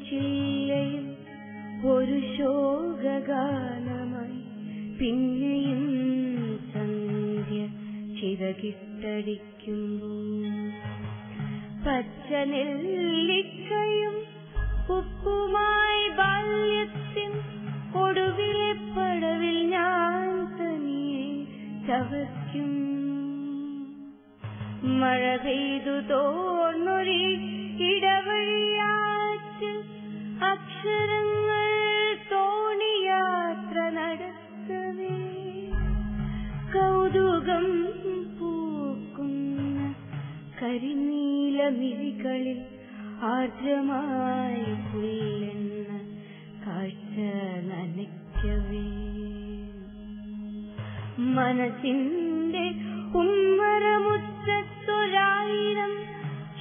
ചില്ലയിൽ ഒരു ശോകഗാനമായി പിന്നെയും സന്ധ്യ ചിറകിട്ടടിക്കുമ്പോൾ പച്ച നെല്ലിക്കയും ഉപ്പുമായി ബാല്യത്തിൻ ഒടുവിലെ പടവിൽ ഞാൻ തനിയെ ചവയ്ക്കും. മഴ പെയ്തു തോർന്നൊരി ഇടവഴിയാറ്റിൽ അക്ഷരങ്ങൾ തോണിയാത്ര നടത്തവേ കൗതുകം പൂക്കുന്ന കരിനീല മിഴികളിൽ ആർദ്രമായി പുല്ലെന്ന കാഴ്ച നനയ്ക്കവേ മനസ്സിന്റെ ഉമ്മരമുറ്റത്തൊരായിരം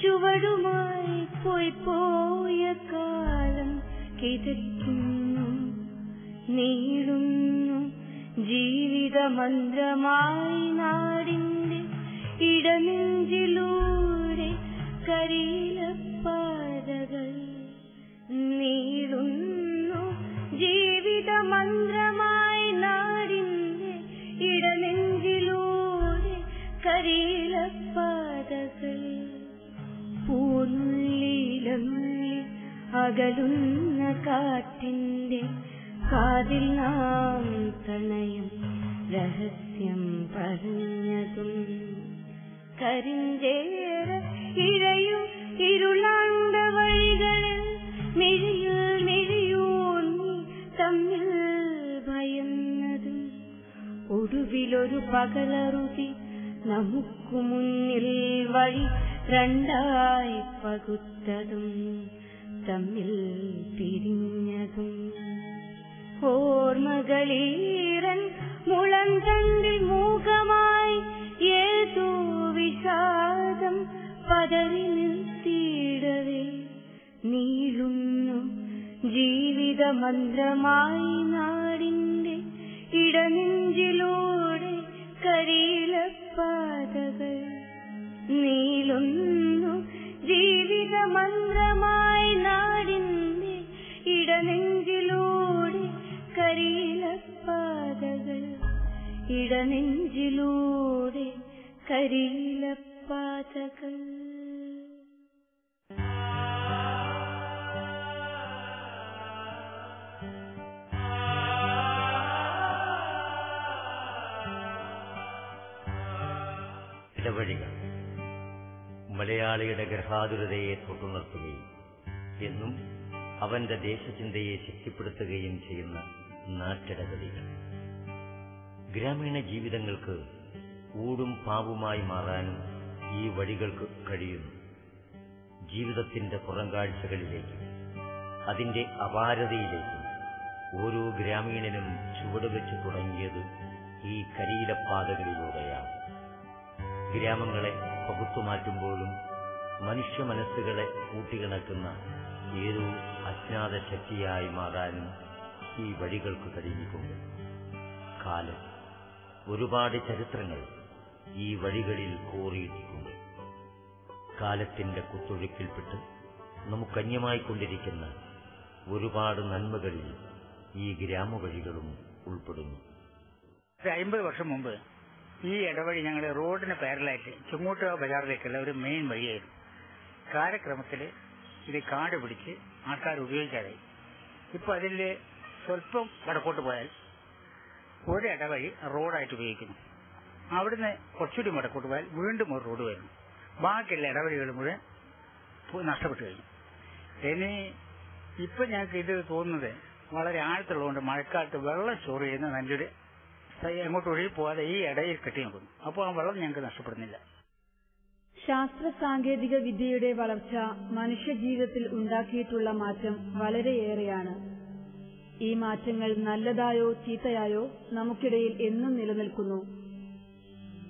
ചുവടുമായി പോയ കാലം കിതയ്ക്കുന്നു. നീളുന്നു ജീവിതമന്ത്രമായി നാടിന്റെ ഇടനെഞ്ചിലൂടെ കരിയിലപ്പാതകൾ. നീളുന്നു ജീവിതമന്ത്രമായി നാടിന്റെ ഇടനെഞ്ചിലൂടെ കരിയിലപ്പാതകൾ. പൂനുള്ളിലങ്ങി അകലുന്ന കാറ്റിന്റെ കാതിൽ നാം പ്രണയം രഹസ്യം പറഞ്ഞതും കരിഞ്ചേര ഇഴയും ഇരുളാണ്ട വഴികളിൽ മിഴിയിൽ മിഴിയൂന്നി തമ്മിൽ ഭയന്നതും ഒടുവിലൊരു പകലറുതി നമുക്കു മുന്നിൽ വഴി രണ്ടായി പകുത്തതും തമ്മിൽ പിരിഞ്ഞതും ഓർമ്മകളീറൻ മുളന്തണ്ടിൽ മൂകമായി ഏതോ വിഷാദം പതറി നിർത്തിയിടവേ നീളുന്നു ജീവിതമന്ത്രമായി നാടിന്റെ ഇടനെഞ്ചിലൂടെ കരിയിലപ്പാതകൾ. നീളുന്നു ജീവിതമന്ത്രമായി നാടിന്റെ ഇടനെഞ്ചിലൂടെ കരിയിലപ്പാതകൾ. ഇടനെഞ്ചിലൂടെ കരിയിലപ്പാതകൾ. ഇടവഴികൾ മലയാളിയുടെ ഗ്രഹാതുരതയെ തൊട്ടുണർത്തുകയും എന്നും അവന്റെ ദേശചിന്തയെ ശക്തിപ്പെടുത്തുകയും ചെയ്യുന്ന നാട്ടിടവഴികൾ. ഗ്രാമീണ ജീവിതങ്ങൾക്ക് ഊടും പാവുമായി മാറാനും ഈ വഴികൾക്ക് കഴിയുന്നു. ജീവിതത്തിന്റെ പുറംകാഴ്ചകളിലേക്കും അതിന്റെ അപാരതയിലേക്കും ഓരോ ഗ്രാമീണനും ചുവടുവെച്ചു തുടങ്ങിയത് ഈ കരിയിലപ്പാതകളിലൂടെയാണ്. ഗ്രാമങ്ങളെ പകുത്തുമാറ്റുമ്പോഴും മനുഷ്യ മനസ്സുകളെ കൂട്ടിയിണക്കുന്ന ഏതോ അജ്ഞാത ശക്തിയായി മാറാനും ഈ വഴികൾക്ക് കഴിഞ്ഞിട്ടുണ്ട്. കാലം ഒരുപാട് ചരിത്രങ്ങൾ ഈ വഴികളിൽ കോറിയിട്ടുണ്ട്. കാലത്തിന്റെ കുത്തൊഴുക്കിൽപ്പെട്ട് നമുക്കന്യമായിക്കൊണ്ടിരിക്കുന്ന ഒരുപാട് നന്മകളിൽ ഈ ഗ്രാമവഴികളും ഉൾപ്പെടുന്നു. 50 വർഷം മുമ്പ് ഈ ഇടവഴി ഞങ്ങളുടെ റോഡിന് പാരലായിട്ട് ചുങ്ങോട്ടുകാവ് ബജാറിലേക്കുള്ള ഒരു മെയിൻ വഴിയായിരുന്നു. കാലക്രമത്തിൽ ഇത് കാട് പിടിച്ച് ആൾക്കാർ ഉപയോഗിക്കാതായി. ഇപ്പൊ അതിൽ സ്വല്പം വടക്കോട്ട് പോയാൽ ഒരു ഇടവഴി റോഡായിട്ട് ഉപയോഗിക്കുന്നു. അവിടുന്ന് കുറച്ചുകൂടി വടക്കോട്ട് പോയാൽ വീണ്ടും ഒരു റോഡ് വരുന്നു. ബാക്കിയുള്ള ഇടവഴികൾ മുഴുവൻ നഷ്ടപ്പെട്ടു കഴിഞ്ഞു. ഇനി ഇപ്പൊ ഞങ്ങൾക്ക് ഇത് തോന്നുന്നത് വളരെ ആഴത്തുള്ളതുകൊണ്ട് മഴക്കാലത്ത് വെള്ളം സ്റ്റോർ ചെയ്യുന്ന നല്ലൊരു എങ്ങോട്ട് ഒഴുകി പോകാതെ ഈ ഇടയിൽ കെട്ടി നോക്കുന്നു. അപ്പോൾ ആ വെള്ളം ഞങ്ങൾക്ക് നഷ്ടപ്പെടുന്നില്ല. ശാസ്ത്ര സാങ്കേതിക വിദ്യയുടെ വളർച്ച മനുഷ്യജീവിതത്തിൽ ഉണ്ടാക്കിയിട്ടുള്ള മാറ്റം വളരെയേറെയാണ്. ഈ മാറ്റങ്ങൾ നല്ലതായോ ചീത്തയായോ നമുക്കിടയിൽ എന്നും നിലനിൽക്കുന്നു.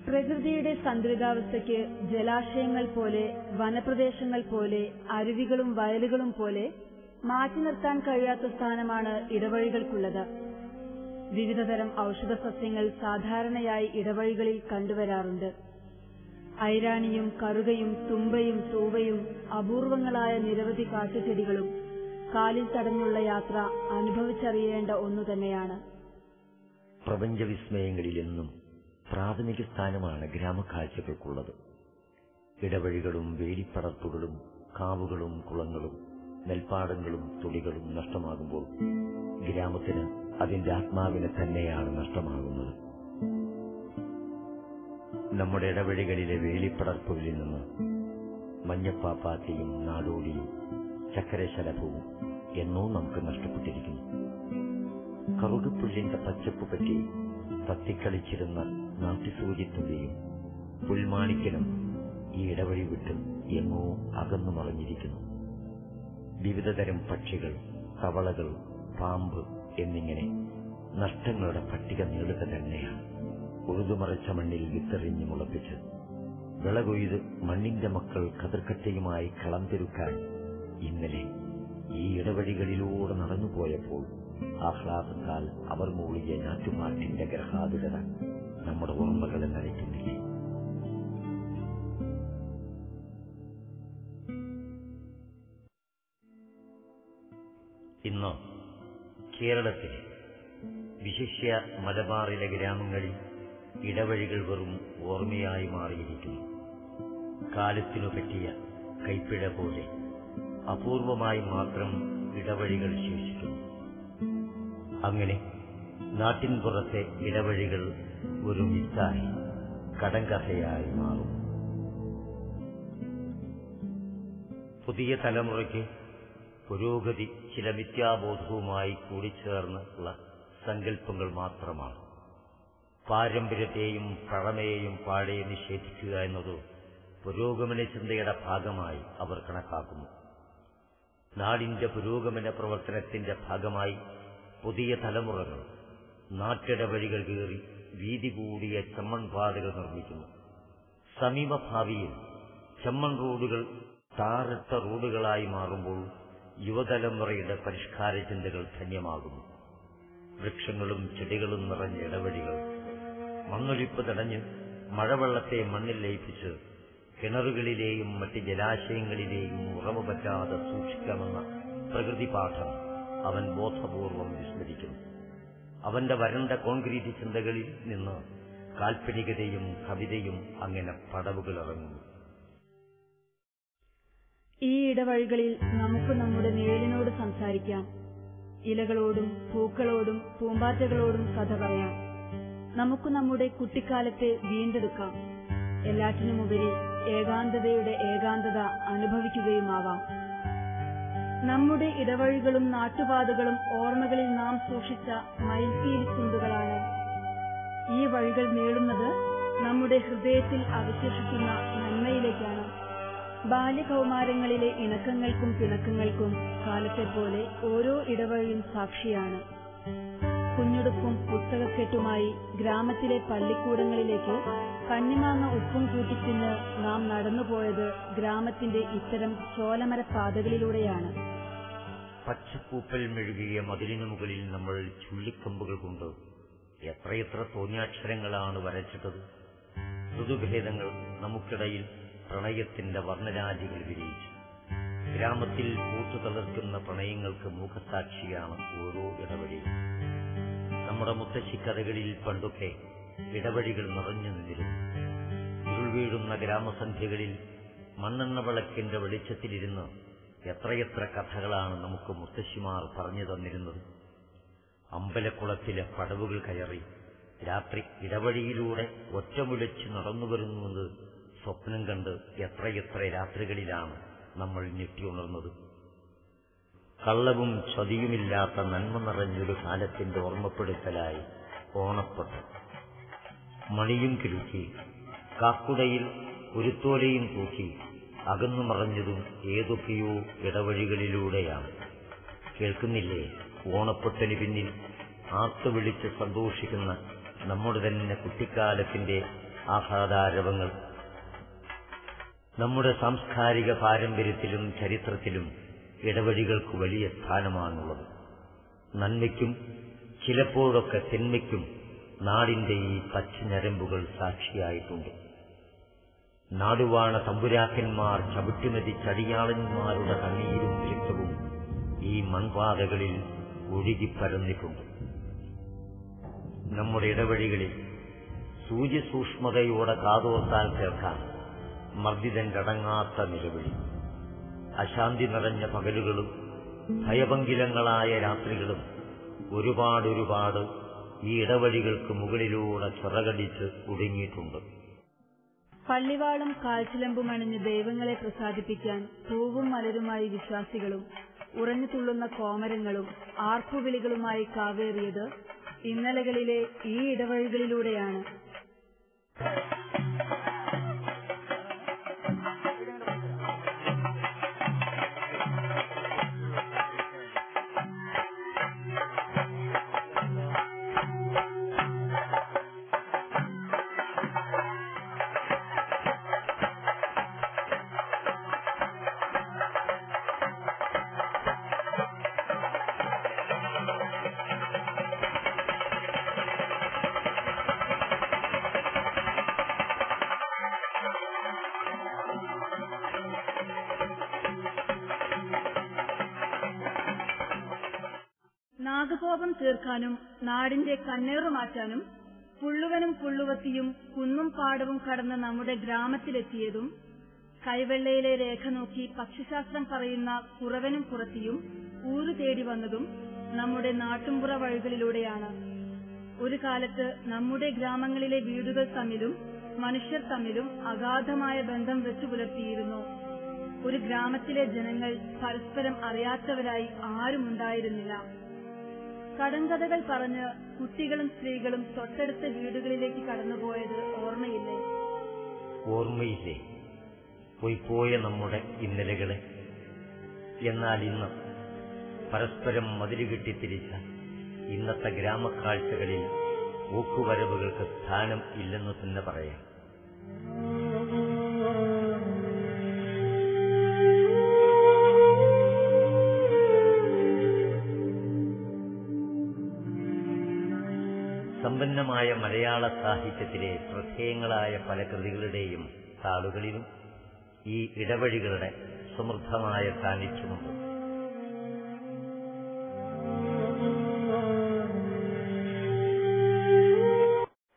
പ്രകൃതിയുടെ സന്തുലിതാവസ്ഥയ്ക്ക് ജലാശയങ്ങൾ പോലെ, വനപ്രദേശങ്ങൾ പോലെ, അരുവികളും വയലുകളും പോലെ മാറ്റി നിർത്താൻ കഴിയാത്ത സ്ഥാനമാണ് ഇടവഴികൾക്കുള്ളത്. വിവിധതരം ഔഷധസസ്യങ്ങൾ സാധാരണയായി ഇടവഴികളിൽ കണ്ടുവരാറുണ്ട്. ഐരാണിയും കറുകയും തുമ്പയും തൂവയും അപൂർവങ്ങളായ നിരവധി കാട്ടുചെടികളും കാലിൽ തടഞ്ഞുള്ള യാത്ര അനുഭവിച്ചറിയേണ്ട ഒന്നു തന്നെയാണ്. പ്രപഞ്ചവിസ്മയങ്ങളിലെന്നും പ്രാഥമിക സ്ഥാനമാണ് ഗ്രാമക്കാഴ്ചകൾക്കുള്ളത്. ഇടവഴികളും വേലിപ്പടർപ്പുകളും കാവുകളും കുളങ്ങളും നെൽപ്പാടങ്ങളും തൊടികളും നഷ്ടമാകുമ്പോൾ ഗ്രാമത്തിന് അതിന്റെ ആത്മാവിനെ തന്നെയാണ് നഷ്ടമാകുന്നത്. നമ്മുടെ ഇടവഴികളിലെ വേലിപ്പടർപ്പുകളിൽ നിന്ന് മഞ്ഞപ്പാപ്പാത്തിയും നാടോടിയും ചക്കരശലഭവും എന്നോ നമുക്ക് നഷ്ടപ്പെട്ടിരിക്കുന്നു. കറുകപ്പുല്ലിന്റെ പച്ചപ്പ് പറ്റി തത്തിക്കളിച്ചിരുന്ന നാട്ടുസൂചിത്തുകയും പുൽമാണിക്കനും ഈ ഇടവഴി വിട്ട് എങ്ങോ അകന്നു മറിഞ്ഞിരിക്കുന്നു. വിവിധതരം പക്ഷികൾ, തവളകൾ, പാമ്പ് എന്നിങ്ങനെ നഷ്ടങ്ങളുടെ പട്ടിക നീളുക തന്നെയാണ്. ഉഴുതുമറിച്ച മണ്ണിൽ വിത്തെറിഞ്ഞ് മുളപ്പിച്ച് വിളകൊയ്ത് മണ്ണിന്റെ മക്കൾ കതിർക്കറ്റയുമായി കളം തിരുക്കാൻ ഇന്നലെ ഈ ഇടവഴികളിലൂടെ നടന്നുപോയപ്പോൾ ആഹ്ലാദത്താൽ അവർ മൂളിയ ഞാറ്റുപാട്ടിന്റെ ഗ്രഹാതുരത നമ്മുടെ ഓർമ്മകളെ നനയ്ക്കുന്നില്ലേ? ഇന്ന് കേരളത്തിലെ വിശിഷ്യ മലബാറിലെ ഗ്രാമങ്ങളിൽ ഇടവഴികൾ വെറും ഓർമ്മയായി മാറിയിരിക്കുന്നു. കാലത്തിനു പറ്റിയ കൈപ്പിഴ പോലെ അപൂർവമായി മാത്രം ഇടവഴികൾ ശേഷിക്കുന്നു. അങ്ങനെ നാട്ടിൻപുറത്തെ ഇടവഴികൾ ഒരു മിത്തായി കടങ്കഥയായി മാറും. പുതിയ തലമുറയ്ക്ക് പുരോഗതി ചില മിഥ്യാബോധവുമായി കൂടിച്ചേർന്നുള്ള സങ്കല്പങ്ങൾ മാത്രമാണ്. പാരമ്പര്യത്തെയും പഴമയെയും പാടെ നിഷേധിക്കുക എന്നത് പുരോഗമന ചിന്തയുടെ ഭാഗമായി അവർ കണക്കാക്കുന്നു. നാടിന്റെ പുരോഗമന പ്രവർത്തനത്തിന്റെ ഭാഗമായി പുതിയ തലമുറകൾ നാട്ടിടവഴികൾ കയറി വീതി കൂടിയ ചമ്മൺ പാതകൾ നിർമ്മിക്കുന്നു. സമീപഭാവിയിൽ ചമ്മൺ റോഡുകൾ ടാറിട്ട റോഡുകളായി മാറുമ്പോൾ യുവതലമുറയുടെ പരിഷ്കാര ചിന്തകൾ ധന്യമാകുന്നു. വൃക്ഷങ്ങളും ചെടികളും നിറഞ്ഞ ഇടവഴികൾ മണ്ണൊലിപ്പ് തടഞ്ഞ് മഴവെള്ളത്തെ മണ്ണിൽ ലയിപ്പിച്ച് കിണറുകളിലെയും മറ്റ് ജലാശയങ്ങളിലെയും ഉറവ പറ്റാതെ സൂക്ഷിക്കാമെന്ന പ്രകൃതി പാഠം അവൻ ബോധപൂർവം വിസ്മരിക്കുന്നു. അവന്റെ വരണ്ട കോൺക്രീറ്റ് ചിന്തകളിൽ നിന്ന് കാൽപ്പനികതയും കവിതയും അങ്ങനെ പടവുകളിറങ്ങുന്നു. ഈ ഇടവഴികളിൽ നമുക്ക് നമ്മുടെ നിഴലിനോട് സംസാരിക്കാം. ഇലകളോടും പൂക്കളോടും പൂമ്പാറ്റകളോടും കഥ പറയാം. നമുക്ക് നമ്മുടെ കുട്ടിക്കാലത്തെ വീണ്ടെടുക്കാം. എല്ലാറ്റിനുമുപരി ഏകാന്തതയുടെ ഏകാന്തത അനുഭവിക്കുകയുമാവാം. നമ്മുടെ ഇടവഴികളും നാട്ടുപാതകളും ഓർമ്മകളിൽ നാം സൂക്ഷിച്ച മയിൽപ്പീലിത്തുണ്ടുകളാണ്. ഈ വഴികൾ നീളുന്നത് നമ്മുടെ ഹൃദയത്തിൽ അവശേഷിക്കുന്ന നന്മയിലേക്കാണ്. ബാല്യകൗമാരങ്ങളിലെ ഇണക്കങ്ങൾക്കും പിണക്കങ്ങൾക്കും കാലത്തെപ്പോലെ ഓരോ ഇടവഴിയും സാക്ഷിയാണ്. കുഞ്ഞുടുപ്പും പുസ്തകക്കെട്ടുമായി ഗ്രാമത്തിലെ പള്ളിക്കൂടങ്ങളിലേക്ക് കണ്ണിമാങ്ങ ഉപ്പും കൂട്ടിത്തിന്ന് നാം നടന്നുപോയത് ഗ്രാമത്തിന്റെ ഇത്തരം ചോലമരപ്പാതകളിലൂടെയാണ്. പച്ചപ്പൂപ്പൽ മെഴുകിയ മതിലിനു മുകളിൽ നമ്മൾ ചുള്ളിക്കമ്പുകൾ കൊണ്ട് എത്രയെത്ര തോന്നിയാക്ഷരങ്ങളാണ് വരച്ചിട്ടത്. ഋതുഭേദങ്ങൾ നമുക്കിടയിൽ പ്രണയത്തിന്റെ വർണ്ണരാജികൾ വിരിയിച്ചു. ഗ്രാമത്തിൽ പൂത്തു തളിർക്കുന്ന പ്രണയങ്ങൾക്ക് മുഖസാക്ഷിയാണ് ഓരോ ഇടവഴിയും. നമ്മുടെ മുത്തശ്ശിക്കഥകളിൽ പണ്ടൊക്കെ ഇടവഴികൾ നിറഞ്ഞു നിന്നിരുന്നു. ഇരുൾ വീഴുന്ന ഗ്രാമസന്ധ്യകളിൽ മണ്ണെണ്ണ വിളക്കിന്റെ വെളിച്ചത്തിലിരുന്ന് എത്രയെത്ര കഥകളാണ് നമുക്ക് മുത്തശ്ശിമാർ പറഞ്ഞു തന്നിരുന്നത്. അമ്പലക്കുളത്തിലെ പടവുകൾ കയറി രാത്രി ഇടവഴിയിലൂടെ ഒറ്റമുലച്ച് നടന്നുവരുന്നുവെന്ന് സ്വപ്നം കണ്ട് എത്രയെത്ര രാത്രികളിലാണ് നമ്മൾ ഞെട്ടിയുണർന്നത്. കള്ളവും ചതിയുമില്ലാത്ത നന്മ നിറഞ്ഞൊരു കാലത്തിന്റെ ഓർമ്മപ്പെടുത്തലായി ഓണപ്പൊട്ട് മണിയും കിലുക്കി കാക്കുടയിൽ ഒരുത്തോലയും തൂക്കി അകന്നു മറഞ്ഞതും ഏതൊക്കെയോ ഇടവഴികളിലൂടെയാണ്. കേൾക്കുന്നില്ലേ ഓണപ്പൊട്ടന് പിന്നിൽ ആർത്തു വിളിച്ച് സന്തോഷിക്കുന്ന നമ്മുടെ തന്നെ കുട്ടിക്കാലത്തിന്റെ ആഹ്ലാദാരവങ്ങൾ. നമ്മുടെ സാംസ്കാരിക പാരമ്പര്യത്തിലും ചരിത്രത്തിലും ഇടവഴികൾക്ക് വലിയ സ്ഥാനമാണുള്ളത്. നന്മയ്ക്കും ചിലപ്പോഴൊക്കെ തിന്മയ്ക്കും നാടിന്റെ ഈ പച്ചഞരമ്പുകൾ സാക്ഷിയായിട്ടുണ്ട്. നാടുവാണ തമ്പുരാക്കന്മാർ ചവിട്ടുമതി ചടിയാളന്മാരുടെ കണ്ണീരും രക്തവും ഈ മൺപാതകളിൽ ഒഴുകിപ്പരന്നിട്ടുണ്ട്. നമ്മുടെ ഇടവഴികളിൽ സൂര്യസൂക്ഷ്മതയോടെ കാതോർത്താൽ കേൾക്കാം മർദ്ദിതന്റെ അടങ്ങാത്ത നിലവിളി. അശാന്തി നിറഞ്ഞ പകലുകളും ഭയഭംഗിലങ്ങളായ രാത്രികളും ഒരുപാട് ഈ ഇടവഴികൾക്ക് മുകളിലൂടെ ചിറകടിച്ച് ഒടുങ്ങിയിട്ടുണ്ട്. പള്ളിവാളും കാൽച്ചിലമ്പും അണിഞ്ഞ് ദൈവങ്ങളെ പ്രസാദിപ്പിക്കാൻ പൂവും മലരുമായി വിശ്വാസികളും ഉറഞ്ഞു തുള്ളുന്ന കോമരങ്ങളും ആർപ്പുവിളികളുമായി കാവേറിയത് ഇന്നലകളിലെ ഈ ഇടവഴികളിലൂടെയാണ്. നാഗകോപം തീർക്കാനും നാടിന്റെ കണ്ണേറു മാറ്റാനും പുള്ളുവനും പുള്ളുവത്തിയും കുന്നും പാടവും കടന്ന് നമ്മുടെ ഗ്രാമത്തിലെത്തിയതും കൈവെള്ളയിലെ രേഖ നോക്കി പക്ഷിശാസ്ത്രം പറയുന്ന കുറവനും കുറത്തിയും ഊരു തേടി വന്നതും നമ്മുടെ നാട്ടുംപുറ വഴികളിലൂടെയാണ്. ഒരു കാലത്ത് നമ്മുടെ ഗ്രാമങ്ങളിലെ വീടുകൾ തമ്മിലും മനുഷ്യർ തമ്മിലും അഗാധമായ ബന്ധം വെച്ചു പുലർത്തിയിരുന്നു. ഒരു ഗ്രാമത്തിലെ ജനങ്ങൾ പരസ്പരം അറിയാത്തവരായി ആരുമുണ്ടായിരുന്നില്ല. കടങ്കഥകൾ പറഞ്ഞ് കുട്ടികളും സ്ത്രീകളും തൊട്ടടുത്ത വീടുകളിലേക്ക് കടന്നുപോയത് ഓർമ്മയില്ലേ? ഓർമ്മയില്ലേ പോയ നമ്മുടെ ഇന്നലകളെ? എന്നാൽ ഇന്ന് പരസ്പരം മതിലുകെട്ടി തിരിച്ച ഇന്നത്തെ ഗ്രാമക്കാഴ്ചകളിൽ ഊക്കുവരവുകൾക്ക് സ്ഥാനം ഇല്ലെന്ന് തന്നെ പറയാം. സമ്പന്നമായ മലയാള സാഹിത്യത്തിലെ ശ്രദ്ധേയങ്ങളായ പല കൃതികളുടെയും താളുകളിലും ഈ ഇടവഴികളുടെ സമൃദ്ധമായ സാന്നിധ്യമുണ്ട്.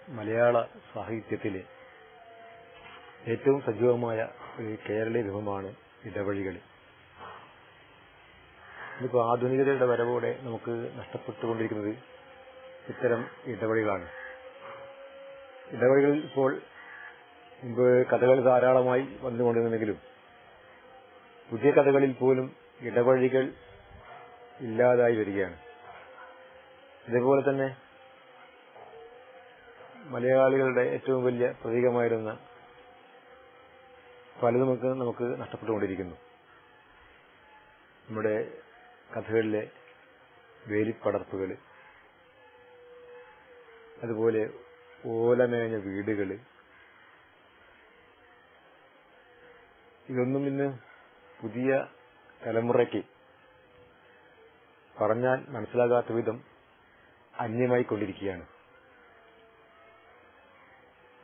മലയാള സാഹിത്യത്തിലെ ഏറ്റവും സജീവമായ ഒരു കേരളീയ രൂപമാണ് ഇടവഴികൾ. ഇന്നിപ്പോൾ ആധുനികതയുടെ വരവോടെ നമുക്ക് നഷ്ടപ്പെട്ടുകൊണ്ടിരിക്കുന്നത് ഇത്തരം ഇടവഴികളാണ്. ഇടവഴികളിൽ ഇപ്പോൾ മുമ്പ് കഥകൾ ധാരാളമായി വന്നുകൊണ്ടിരുന്നെങ്കിലും പുതിയ കഥകളിൽ പോലും ഇടവഴികൾ ഇല്ലാതായി വരികയാണ്. ഇതേപോലെ തന്നെ മലയാളികളുടെ ഏറ്റവും വലിയ പ്രതീകമായിരുന്ന പലതും നമുക്ക് നഷ്ടപ്പെട്ടുകൊണ്ടിരിക്കുന്നു. നമ്മുടെ കഥകളിലെ വേലിപ്പടർപ്പുകൾ, അതുപോലെ ഓലമേഞ്ഞ വീടുകൾ, ഇതൊന്നും ഇന്ന് പുതിയ തലമുറയ്ക്ക് പറഞ്ഞാൽ മനസ്സിലാകാത്ത വിധം അന്യമായി കൊണ്ടിരിക്കുകയാണ്.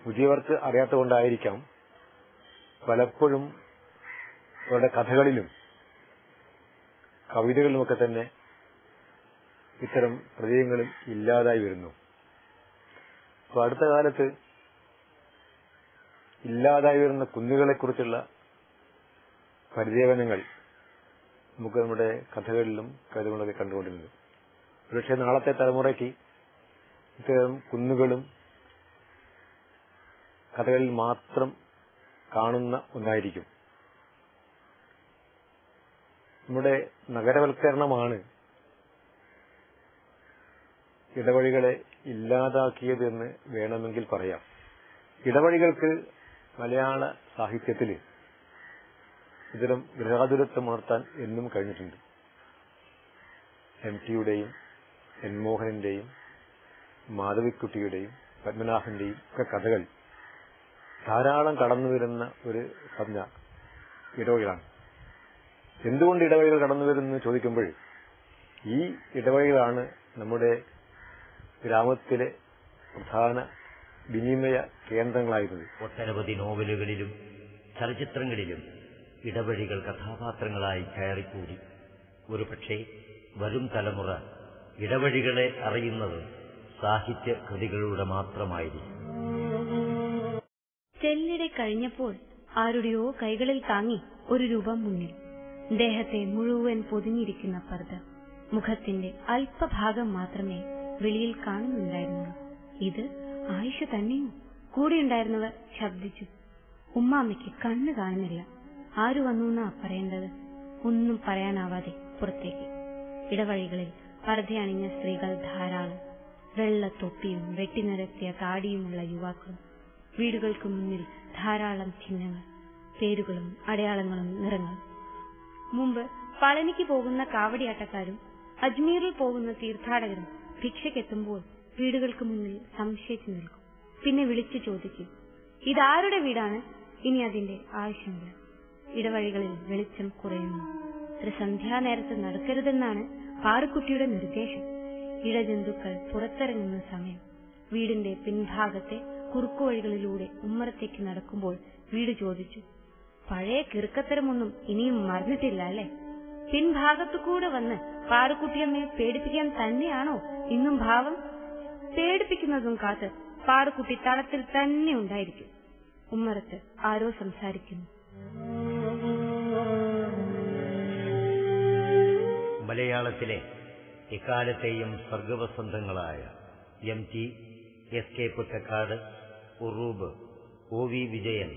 പുതിയവർക്ക് അറിയാത്തതുകൊണ്ടായിരിക്കാം പലപ്പോഴും അവരുടെ കഥകളിലും കവിതകളിലുമൊക്കെ തന്നെ ഇത്തരം പ്രതീകങ്ങളും ഇല്ലാതായി വരുന്നു. അപ്പോൾ അടുത്ത കാലത്ത് ഇല്ലാതായി വരുന്ന കുന്നുകളെക്കുറിച്ചുള്ള പരിദേവനങ്ങൾ നമുക്ക് നമ്മുടെ കഥകളിലും കവിതകളിലൊക്കെ കണ്ടുകൊണ്ടിരുന്നത്. പക്ഷേ നാളത്തെ തലമുറയ്ക്ക് ഇത്തരം കുന്നുകളും കഥകളിൽ മാത്രം കാണുന്ന ഒന്നായിരിക്കും. നമ്മുടെ നഗരവൽക്കരണമാണ് ഇടവഴികളെ ഇല്ലാതാക്കിയത് എന്ന് വേണമെങ്കിൽ പറയാം. ഇടവഴികൾക്ക് മലയാള സാഹിത്യത്തിൽ ഇത്തരം ഗൃഹാതുരത്വം ഉണർത്താൻ എന്നും കഴിഞ്ഞിട്ടുണ്ട്. എം.ടിയുടെയും എൻ മോഹനന്റെയും മാധവിക്കുട്ടിയുടെയും പത്മനാഭന്റെയും ഒക്കെ കഥകൾ ധാരാളം കടന്നുവരുന്ന ഒരു സംജ്ഞ ഇടവഴികളാണ്. എന്തുകൊണ്ട് ഇടവഴികൾ കടന്നുവരുന്നു ചോദിക്കുമ്പോൾ ഈ ഇടവഴികളാണ് നമ്മുടെ ഗ്രാമത്തിലെ പ്രധാന വിനിമയ കേന്ദ്രങ്ങളായിരുന്നത്. ഒട്ടനവധി നോവലുകളിലും ചലച്ചിത്രങ്ങളിലും ഇടവഴികൾ കഥാപാത്രങ്ങളായി കയറിക്കൂടി ഒരുപക്ഷെ വരും തലമുറ ഇടവഴികളെ അറിയുന്നത് സാഹിത്യ കൃതികളിലൂടെ മാത്രമായിരിക്കും. ചെല്ലിടെ കഴിഞ്ഞപ്പോൾ ആരുടെയോ കൈകളിൽ താങ്ങി ഒരു രൂപം മുന്നിൽ. ദേഹത്തെ മുഴുവൻ പൊതിഞ്ഞിരിക്കുന്ന പർദ്ദ. മുഖത്തിന്റെ അല്പഭാഗം മാത്രമേ വെളിയിൽ കാണുന്നുണ്ടായിരുന്നുള്ളൂ. ഇത് ആയിഷ തന്നെയോ? കൂടെയുണ്ടായിരുന്നവർ ശബ്ദിച്ചു. ഉമ്മാമ്മയ്ക്ക് കണ്ണ് കാണുന്നില്ല. ആരു വന്നുവെന്നാ പറയേണ്ടത്? ഒന്നും പറയാനാവാതെ പുറത്തേക്ക്. ഇടവഴികളിൽ പർദ്ദയണിഞ്ഞ സ്ത്രീകൾ ധാരാളം. വെള്ള തൊപ്പിയും വെട്ടിനിരത്തിയ താടിയുമുള്ള യുവാക്കളും. വീടുകൾക്ക് മുന്നിൽ ധാരാളം ചിഹ്നങ്ങൾ, പേരുകളും അടയാളങ്ങളും നിറങ്ങളും. മുമ്പ് പളനിക്ക് പോകുന്ന കാവടിയാട്ടക്കാരും അജ്മീറിൽ പോകുന്ന തീർത്ഥാടകരും ഭിക്ഷയ്ക്കെത്തുമ്പോൾ വീടുകൾക്ക് മുന്നിൽ സംശയിച്ചു നിൽക്കും. പിന്നെ വിളിച്ചു ചോദിക്കും, ഇതാരുടെ വീടാണ്? ഇനി അതിന്റെ ആവശ്യമില്ല. ഇടവഴികളിൽ വെളിച്ചം കുറയുന്നു. ഒരു സന്ധ്യാനേരത്ത് നടക്കരുതെന്നാണ് പാറുക്കുട്ടിയുടെ നിർദ്ദേശം. ഇടജന്തുക്കൾ പുറത്തിറങ്ങുന്ന സമയം. വീടിന്റെ പിൻഭാഗത്തെ കുറുക്കുവഴികളിലൂടെ ഉമ്മറത്തേക്ക് നടക്കുമ്പോൾ വീട് ചോദിച്ചു, പഴയ കിറുക്കത്തരമൊന്നും ഇനിയും മറന്നിട്ടില്ല അല്ലേ? പിൻഭാഗത്തുകൂടെ വന്ന് പാറുക്കുട്ടിയമ്മയെ പേടിപ്പിക്കാൻ തന്നെയാണോ ഇന്നും ഭാവം? പേടിപ്പിക്കുന്നതും കാത്ത് പാറുക്കുട്ടി തളത്തിൽ തന്നെ ഉണ്ടായിരിക്കും. ഉമ്മറത്ത് ആരോ സംസാരിക്കുന്നു. മലയാളത്തിലെ എക്കാലത്തെയും സർഗവസന്തങ്ങളായ MT, SK Pottekkatt, Uroob, OV Vijayan,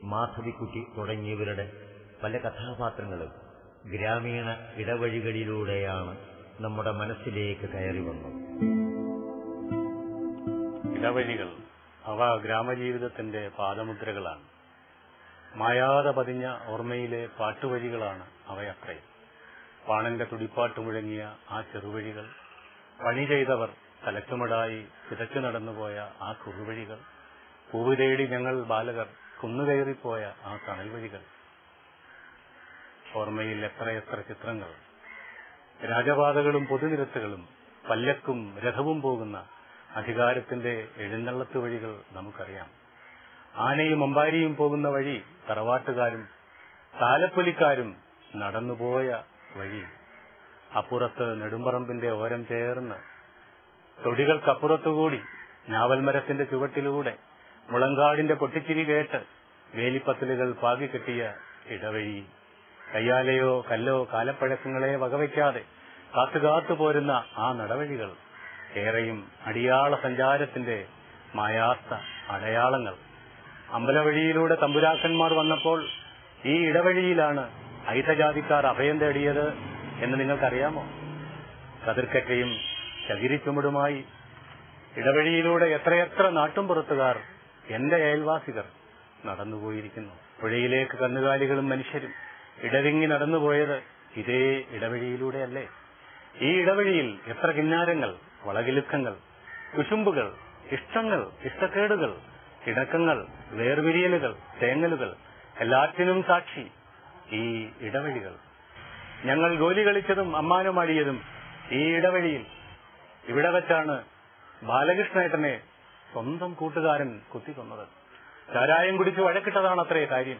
Madhavikutty തുടങ്ങിയവരുടെ പല കഥാപാത്രങ്ങളും ഗ്രാമീണ ഇടവഴികളിലൂടെയാണ് നമ്മുടെ മനസ്സിലേക്ക് കയറി വന്നത്. ഇടവഴികൾ അവ ഗ്രാമജീവിതത്തിന്റെ പാദമുദ്രകളാണ്. മായാതെ പതിഞ്ഞ ഓർമ്മയിലെ പാട്ടുവഴികളാണ് അവയത്രയും. പാണന്റെ തുടിപ്പാട്ട് മുഴങ്ങിയ ആ ചെറുവഴികൾ, പണി ചെയ്തവർ തലക്കുമടായി കിതച്ചു നടന്നുപോയ ആ കുറുവഴികൾ, പൂവ് തേടി ഞങ്ങൾ ബാലകർ കുന്നുകയറിപ്പോയ ആ തണൽവഴികൾ. ഓർമ്മയിൽ എത്രയെത്ര ചിത്രങ്ങൾ. രാജപാതകളും പൊതുനിരത്തുകളും പല്ലക്കും രഥവും പോകുന്ന അധികാരത്തിന്റെ എഴുന്നള്ളത്ത് വഴികൾ നമുക്കറിയാം. ആനയും അമ്പാരിയും പോകുന്ന വഴി തറവാട്ടുകാരും താലപ്പൊലിക്കാരും നടന്നുപോയ വഴി. അപ്പുറത്ത് നെടുമ്പറമ്പിന്റെ ഓരം ചേർന്ന് തൊടികൾക്കപ്പുറത്തുകൂടി ഞാവൽമരത്തിന്റെ ചുവട്ടിലൂടെ മുളങ്കാടിന്റെ പൊട്ടിച്ചിരി കേട്ട് വേലിപ്പത്തലുകൾ പാകിക്കെട്ടിയ ഇടവഴി. കയ്യാലയോ കല്ലോ കാലപ്പഴക്കങ്ങളെ വകവയ്ക്കാതെ കാത്തുകാത്തു പോരുന്ന ആ നടവഴികൾ ഏറെയും അടിയാള സഞ്ചാരത്തിന്റെ മായാത്ത അടയാളങ്ങൾ. അമ്പലവഴിയിലൂടെ തമ്പുരാക്കന്മാർ വന്നപ്പോൾ ഈ ഇടവഴിയിലാണ് ഐതജാതിക്കാർ അഭയം തേടിയത് എന്ന് നിങ്ങൾക്കറിയാമോ? കതിർക്കറ്റയും ചകിരിച്ചുമടുമായി ഇടവഴിയിലൂടെ എത്രയെത്ര നാട്ടുംപുറത്തുകാർ, എന്റെ അയൽവാസികൾ നടന്നുപോയിരിക്കുന്നു. പുഴയിലേക്ക് കന്നുകാലികളും മനുഷ്യരും ഇടവിങ്ങി നടന്നുപോയത് ഇതേ ഇടവഴിയിലൂടെയല്ലേ? ഈ ഇടവഴിയിൽ എത്ര കിന്നാരങ്ങൾ, വളകിലുക്കങ്ങൾ, കുശുമ്പുകൾ, ഇഷ്ടങ്ങൾ, ഇഷ്ടക്കേടുകൾ, ഇണക്കങ്ങൾ, വേർപിരിയലുകൾ, തേങ്ങലുകൾ, എല്ലാറ്റിനും സാക്ഷി ഈ ഇടവഴികൾ. ഞങ്ങൾ ഗോലി കളിച്ചതും അമ്മാനമാടിയതും ഈ ഇടവഴിയിൽ. ഇവിടെ വെച്ചാണ് ബാലകൃഷ്ണേട്ടനെ സ്വന്തം കൂട്ടുകാരൻ കുത്തിക്കൊന്നത്. ചാരായം കുടിച്ച് വഴക്കിട്ടതാണത്രേ കാര്യം.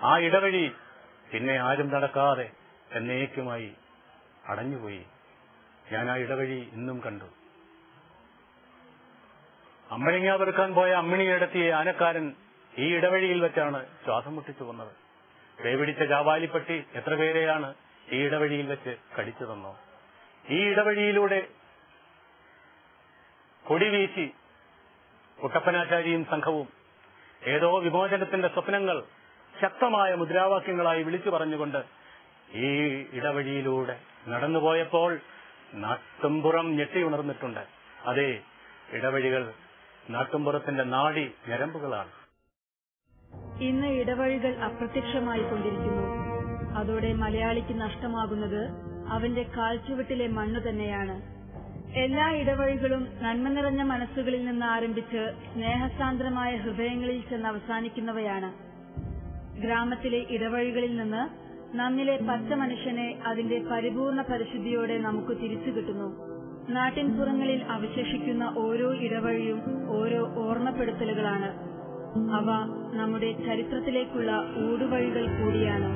ആ ഇടവഴി പിന്നെ ആരും നടക്കാതെ എന്നേക്കുമായി അടഞ്ഞുപോയി. ഞാൻ ആ ഇടവഴി ഇന്നും കണ്ടു. അമ്മണിങ്ങ പെറുക്കാൻ പോയ അമ്മിണിയെടുത്തിയ ആനക്കാരൻ ഈ ഇടവഴിയിൽ വെച്ചാണ് ശ്വാസം മുട്ടിച്ചു കൊന്നത്. പേപിടിച്ച ചാവാലിപ്പട്ടി എത്ര പേരെയാണ് ഈ ഇടവഴിയിൽ വെച്ച് കടിച്ചു തന്നോ? ഈ ഇടവഴിയിലൂടെ കൊടിവീശി കുട്ടപ്പനാചാരിയും സംഘവും ഏതോ വിമോചനത്തിന്റെ സ്വപ്നങ്ങൾ ശക്തമായ മുദ്രാവാക്യങ്ങളായി വിളിച്ചു പറഞ്ഞുകൊണ്ട് ഈ ഇടവഴിയിലൂടെ നടന്നുപോയപ്പോൾ നാട്ടുംപുറം ഞെട്ടിയുണർന്നിട്ടുണ്ട്. അതേ, ഇടവഴികൾ നാട്ടുംപുറത്തിന്റെ നാഡി ഞരമ്പുകളാണ്. ഇന്ന് ഇടവഴികൾ അപ്രത്യക്ഷമായി കൊണ്ടിരിക്കുന്നു. അതോടെ മലയാളിക്ക് നഷ്ടമാകുന്നത് അവന്റെ കാൽച്ചുവട്ടിലെ മണ്ണ് തന്നെയാണ്. എല്ലാ ഇടവഴികളും നന്മ നിറഞ്ഞ മനസ്സുകളിൽ നിന്ന് ആരംഭിച്ച് സ്നേഹസാന്ദ്രമായ ഹൃദയങ്ങളിൽ ചെന്ന് അവസാനിക്കുന്നവയാണ്. ഗ്രാമത്തിലെ ഇടവഴികളിൽ നിന്ന് നമ്മിലെ പച്ച മനുഷ്യനെ അതിന്റെ പരിപൂർണ പരിശുദ്ധിയോടെ നമുക്ക് തിരിച്ചു കിട്ടുന്നു. നാട്ടിൻപുറങ്ങളിൽ അവശേഷിക്കുന്ന ഓരോ ഇടവഴിയും ഓരോ ഓർമ്മപ്പെടുത്തലുകളാണ്. അവ നമ്മുടെ ചരിത്രത്തിലേക്കുള്ള ഊടുവഴികൾ കൂടിയാണ്.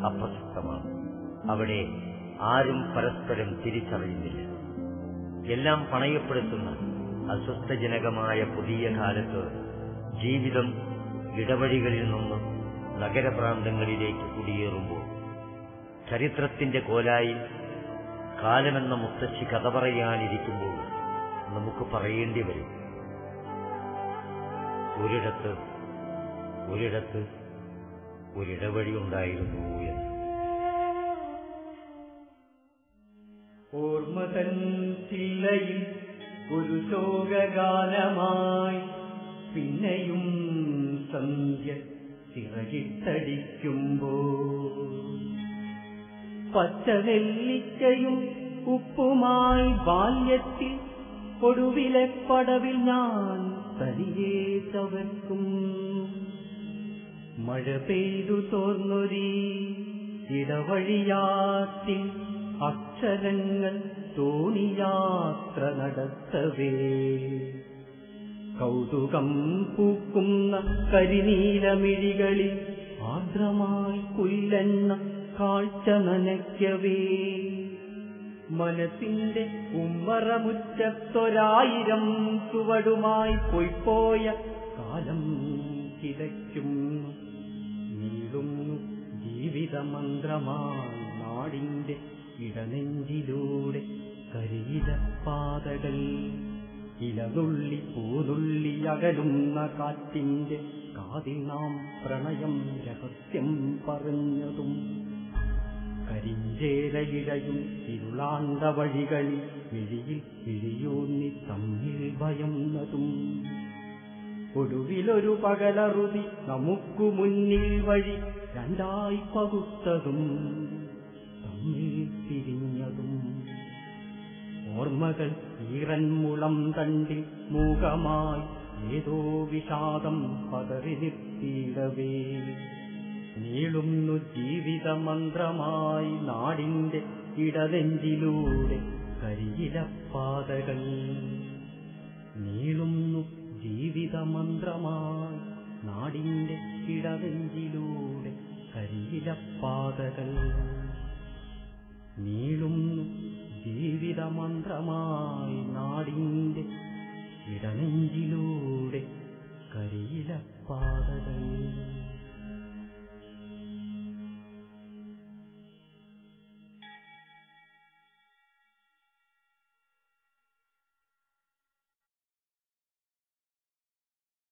അപ്രസക്തമാണ്. അവിടെ ആരും പരസ്പരം തിരിച്ചറിയുന്നില്ല. എല്ലാം പണയപ്പെടുത്തുന്ന അസ്വസ്ഥജനകമായ പുതിയ കാലത്ത് ജീവിതം ഇടവഴികളിൽ നിന്ന് നഗരപ്രാന്തങ്ങളിലേക്ക് കുടിയേറുമ്പോൾ ചരിത്രത്തിന്റെ കോലായിൽ കാലമെന്ന മുത്തശ്ശി കഥ പറയാനിരിക്കുമ്പോൾ നമുക്ക് പറയേണ്ടി വരും, ഒരിടത്ത് ഒരിടവഴി ഉണ്ടായിരുന്നു എന്ന്. ഓർമ്മതൻ ചില്ലയിൽ ഒരു ശോകഗാനമായി പിന്നെയും സന്ധ്യ ചിറകിട്ടടിക്കുമ്പോൾ പച്ചനെല്ലിക്കയും ഉപ്പുമായി ബാല്യത്തിൽ ഒടുവിലെ പടവിൽ ഞാൻ തനിയെ ചവക്കും. മഴ പെയ്തു തോർന്നൊരീ ഇടവഴിയാറ്റിൽ അക്ഷരങ്ങൾ തോണിയാത്ര നടത്തവേ കൗതുകം പൂക്കുന്ന കരിനീലമിഴികളിൽ ആർദ്രമായി പുല്ലെണ്ണ കാഴ്ച നനയ്ക്കവേ മനസ്സിന്റെ ഉമ്മറമുറ്റത്തൊരായിരം ചുവടുമായി പൊയ്പോയ കാലം കിതയ്ക്കുന്നു. നീളുന്നു ജീവിതമന്ത്രമായി നാടിന്റെ ഇടനെഞ്ചിലൂടെ കരിയിലപ്പാതകൾ. ഇലതുള്ളി പൂതുള്ളി അകലുന്ന കാറ്റിന്റെ കാതിൽ നാം പ്രണയം രഹസ്യം പറഞ്ഞതും കരിഞ്ചേരയിടയും ഇരുളാണ്ട വഴികളിൽ മിഴിയിൽ മിഴിയൂന്നി തമ്മിൽ ഭയന്നതും ഒടുവിലൊരു പകലറുതി നമുക്കു മുന്നിൽ വഴി രണ്ടായി പകുത്തതും തമ്മിൽ പിരിഞ്ഞതും ഓർമ്മകൾ ഈറൻമുളം തണ്ടിൽ മൂകമായി ഏതോ വിഷാദം പതറി നിർത്തിയിടവേ നീളുന്നു ജീവിതമന്ത്രമായി നാടിന്റെ ഇടനെഞ്ചിലൂടെ കരിയിലപ്പാതകൾ. നീളുന്നു ജീവിതമന്ത്രമായി നാടിന്റെ ഇടനെഞ്ചിലൂടെ കരിയിലപ്പാതകൾ. നീളുന്നു ജീവിതമന്ത്രമായി നാടിന്റെ ഇടനെഞ്ചിലൂടെ കരിയിലപ്പാതകൾ.